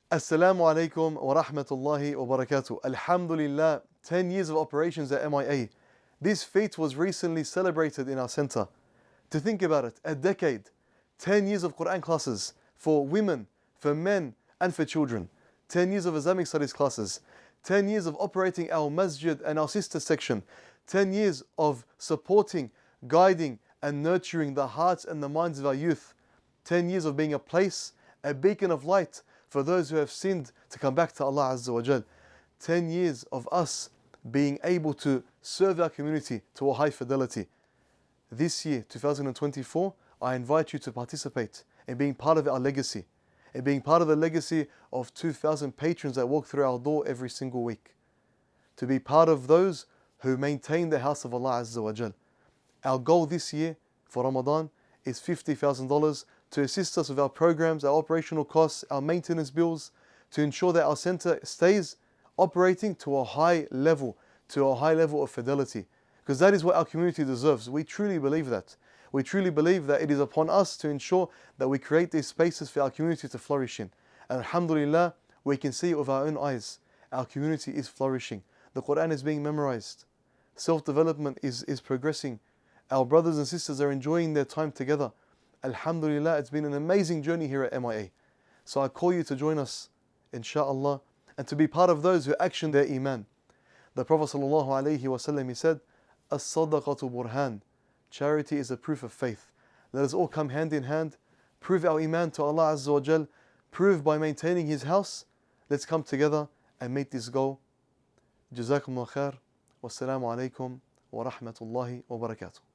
Assalamu alaikum wa rahmatullahi wa barakatuh. Alhamdulillah, 10 years of operations at MIA. This feat was recently celebrated in our center. To think about it, a decade, 10 years of Quran classes for women, for men, and for children. 10 years of Islamic studies classes. 10 years of operating our masjid and our sister section. 10 years of supporting, guiding, and nurturing the hearts and the minds of our youth. 10 years of being a place, a beacon of light for those who have sinned to come back to Allah Azza wa Jal. 10 years of us being able to serve our community to a high fidelity. This year, 2024, I invite you to participate in being part of our legacy, in being part of the legacy of 2,000 patrons that walk through our door every single week. To be part of those who maintain the house of Allah Azza wa Jal. Our goal this year for Ramadan is $50,000 to assist us with our programs, our operational costs, our maintenance bills, to ensure that our center stays operating to a high level of fidelity. Because that is what our community deserves. We truly believe that. We truly believe that it is upon us to ensure that we create these spaces for our community to flourish in. And alhamdulillah, we can see it with our own eyes. Our community is flourishing. The Quran is being memorized. Self-development is progressing. Our brothers and sisters are enjoying their time together. Alhamdulillah, it's been an amazing journey here at MIA. So I call you to join us, inshaAllah, and to be part of those who action their iman. The Prophet ﷺ, he said, As-sadaqatu burhan. Charity is a proof of faith. Let us all come hand in hand, prove our iman to Allah Azza wa Jal, prove by maintaining His house. Let's come together and meet this goal. Jazakumullah khair. Wassalamu alaikum wa rahmatullahi wa barakatuh.